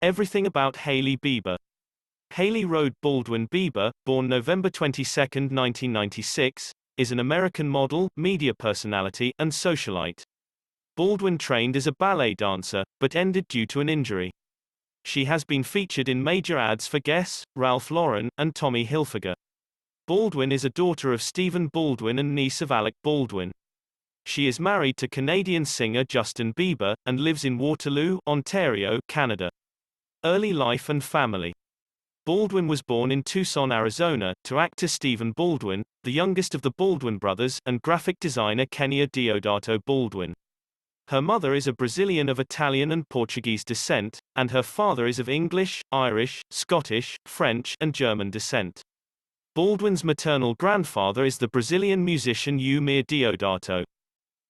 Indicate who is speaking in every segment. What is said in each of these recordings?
Speaker 1: Everything about Hailey Bieber. Hailey Rode Baldwin Bieber, born November 22, 1996, is an American model, media personality, and socialite. Baldwin trained as a ballet dancer, but ended due to an injury. She has been featured in major ads for Guess, Ralph Lauren, and Tommy Hilfiger. Baldwin is a daughter of Stephen Baldwin and niece of Alec Baldwin. She is married to Canadian singer Justin Bieber, and lives in Waterloo, Ontario, Canada. Early life and family. Baldwin was born in Tucson, Arizona, to actor Stephen Baldwin, the youngest of the Baldwin brothers, and graphic designer Kenia Deodato Baldwin. Her mother is a Brazilian of Italian and Portuguese descent, and her father is of English, Irish, Scottish, French, and German descent. Baldwin's maternal grandfather is the Brazilian musician Eumir Deodato.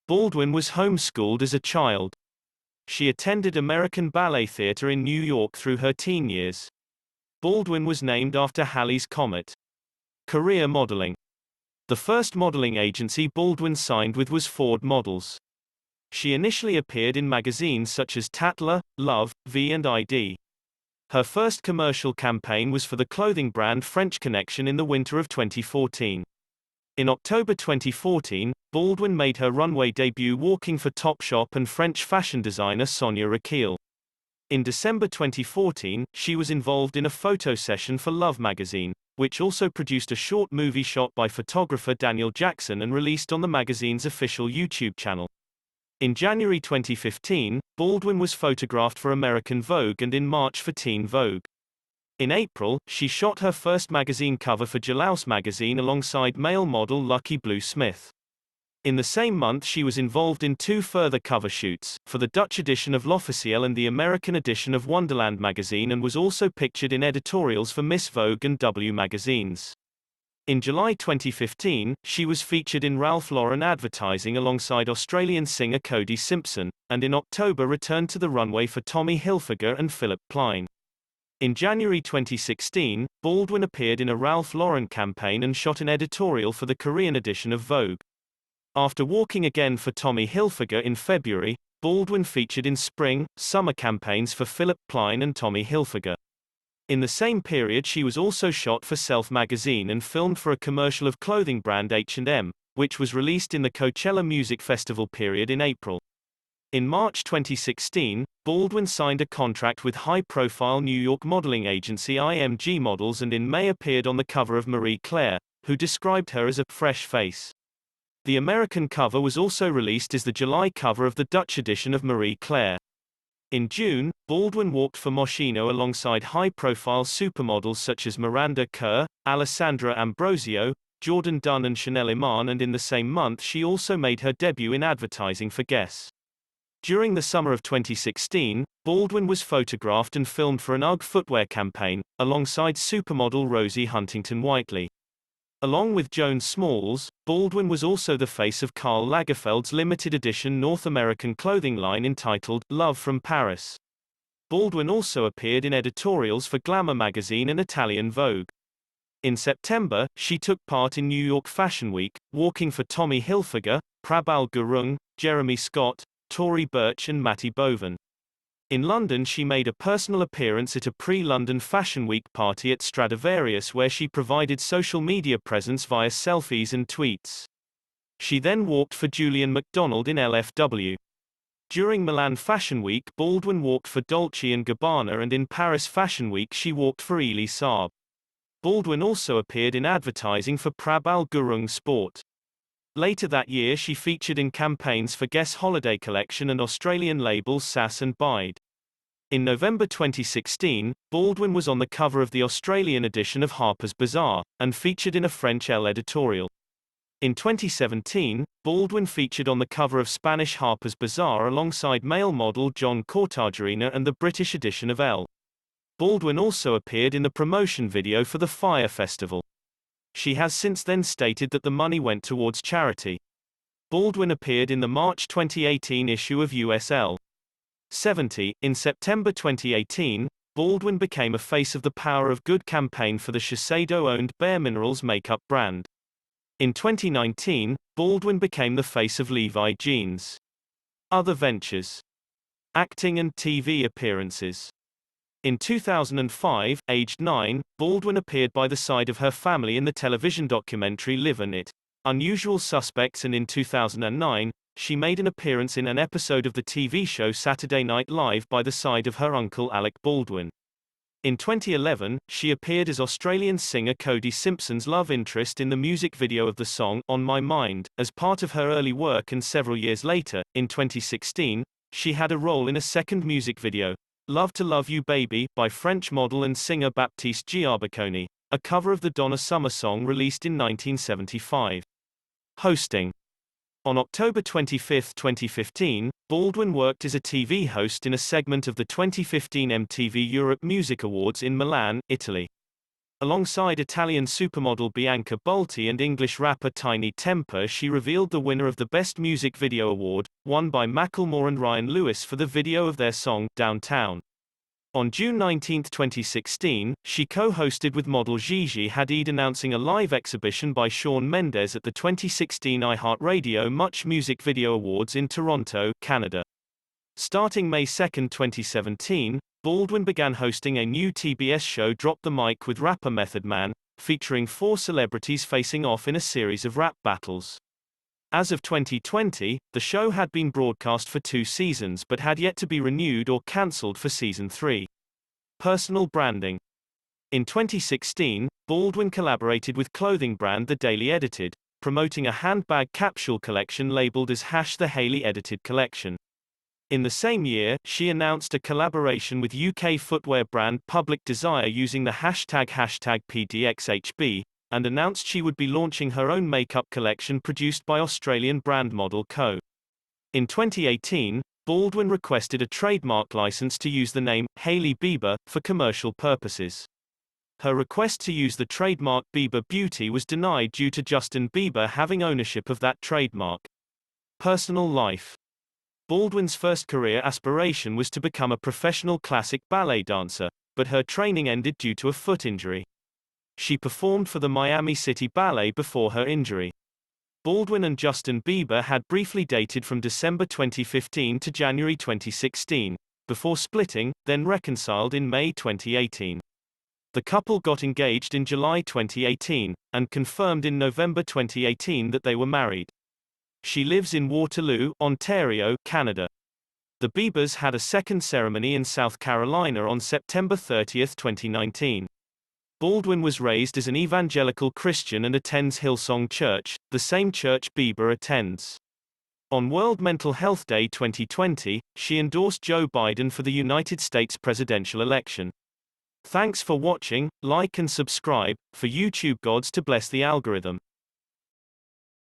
Speaker 1: Baldwin was homeschooled as a child. She attended American Ballet Theatre in New York through her teen years. Baldwin was named after Halley's Comet. Career modeling. The first modeling agency Baldwin signed with was Ford Models. She initially appeared in magazines such as Tatler, Love, V and ID. Her first commercial campaign was for the clothing brand French Connection in the winter of 2014. In October 2014, Baldwin made her runway debut walking for Topshop and French fashion designer Sonia Rykiel. In December 2014, she was involved in a photo session for Love magazine, which also produced a short movie shot by photographer Daniel Jackson and released on the magazine's official YouTube channel. In January 2015, Baldwin was photographed for American Vogue and in March for Teen Vogue. In April, she shot her first magazine cover for Jalouse magazine alongside male model Lucky Blue Smith. In the same month she was involved in two further cover shoots, for the Dutch edition of L'Officiel and the American edition of Wonderland magazine, and was also pictured in editorials for Miss Vogue and W magazines. In July 2015, she was featured in Ralph Lauren advertising alongside Australian singer Cody Simpson, and in October returned to the runway for Tommy Hilfiger and Philip Plein. In January 2016, Baldwin appeared in a Ralph Lauren campaign and shot an editorial for the Korean edition of Vogue. After walking again for Tommy Hilfiger in February, Baldwin featured in spring, summer campaigns for Philip Plein and Tommy Hilfiger. In the same period she was also shot for Self magazine and filmed for a commercial of clothing brand H&M, which was released in the Coachella Music Festival period in April. In March 2016, Baldwin signed a contract with high-profile New York modeling agency IMG Models and in May appeared on the cover of Marie Claire, who described her as a fresh face. The American cover was also released as the July cover of the Dutch edition of Marie Claire. In June, Baldwin walked for Moschino alongside high-profile supermodels such as Miranda Kerr, Alessandra Ambrosio, Jordan Dunn and Chanel Iman, and in the same month she also made her debut in advertising for Guess. During the summer of 2016, Baldwin was photographed and filmed for an UGG footwear campaign, alongside supermodel Rosie Huntington-Whiteley. Along with Joan Smalls, Baldwin was also the face of Karl Lagerfeld's limited edition North American clothing line entitled Love from Paris. Baldwin also appeared in editorials for Glamour magazine and Italian Vogue. In September, she took part in New York Fashion Week, walking for Tommy Hilfiger, Prabal Gurung, Jeremy Scott, Tory Burch and Matty Bovan. In London she made a personal appearance at a pre-London Fashion Week party at Stradivarius where she provided social media presence via selfies and tweets. She then walked for Julian McDonald in LFW. During Milan Fashion Week Baldwin walked for Dolce & Gabbana, and in Paris Fashion Week she walked for Elie Saab. Baldwin also appeared in advertising for Prabal Gurung Sport. Later that year she featured in campaigns for Guess Holiday Collection and Australian labels Sass and Bide. In November 2016, Baldwin was on the cover of the Australian edition of Harper's Bazaar, and featured in a French Elle editorial. In 2017, Baldwin featured on the cover of Spanish Harper's Bazaar alongside male model John Cortajarena and the British edition of Elle. Baldwin also appeared in the promotion video for the Fire Festival. She has since then stated that the money went towards charity. Baldwin appeared in the March 2018 issue of USL 70. In September 2018, Baldwin became a face of the Power of Good campaign for the Shiseido-owned Bare Minerals makeup brand. In 2019, Baldwin became the face of Levi Jeans. Other ventures: acting and TV appearances. In 2005, aged 9, Baldwin appeared by the side of her family in the television documentary Live and It. Unusual Suspects, and in 2009, she made an appearance in an episode of the TV show Saturday Night Live by the side of her uncle Alec Baldwin. In 2011, she appeared as Australian singer Cody Simpson's love interest in the music video of the song On My Mind, as part of her early work, and several years later, in 2016, she had a role in a second music video, Love to Love You Baby, by French model and singer Baptiste Giarbaconi, a cover of the Donna Summer song released in 1975. Hosting. On October 25, 2015, Baldwin worked as a TV host in a segment of the 2015 MTV Europe Music Awards in Milan, Italy. Alongside Italian supermodel Bianca Bolti and English rapper Tiny Temper, she revealed the winner of the Best Music Video Award, won by Macklemore and Ryan Lewis for the video of their song, Downtown. On June 19, 2016, she co-hosted with model Gigi Hadid, announcing a live exhibition by Shawn Mendes at the 2016 iHeartRadio Much Music Video Awards in Toronto, Canada. Starting May 2, 2017, Baldwin began hosting a new TBS show, Drop the Mic with rapper Method Man, featuring 4 celebrities facing off in a series of rap battles. As of 2020, the show had been broadcast for 2 seasons but had yet to be renewed or cancelled for season 3. Personal branding. In 2016, Baldwin collaborated with clothing brand The Daily Edited, promoting a handbag capsule collection labeled as #the Hailey Edited Collection. In the same year, she announced a collaboration with UK footwear brand Public Desire using the hashtag #PDXHB, and announced she would be launching her own makeup collection produced by Australian brand Model Co. In 2018, Baldwin requested a trademark license to use the name Hailey Bieber for commercial purposes. Her request to use the trademark Bieber Beauty was denied due to Justin Bieber having ownership of that trademark. Personal life. Baldwin's first career aspiration was to become a professional classic ballet dancer, but her training ended due to a foot injury. She performed for the Miami City Ballet before her injury. Baldwin and Justin Bieber had briefly dated from December 2015 to January 2016, before splitting, then reconciled in May 2018. The couple got engaged in July 2018, and confirmed in November 2018 that they were married. She lives in Waterloo, Ontario, Canada. The Biebers had a second ceremony in South Carolina on September 30, 2019. Baldwin was raised as an evangelical Christian and attends Hillsong Church, the same church Bieber attends. On World Mental Health Day 2020, she endorsed Joe Biden for the United States presidential election. Thanks for watching, like and subscribe, for YouTube gods to bless the algorithm.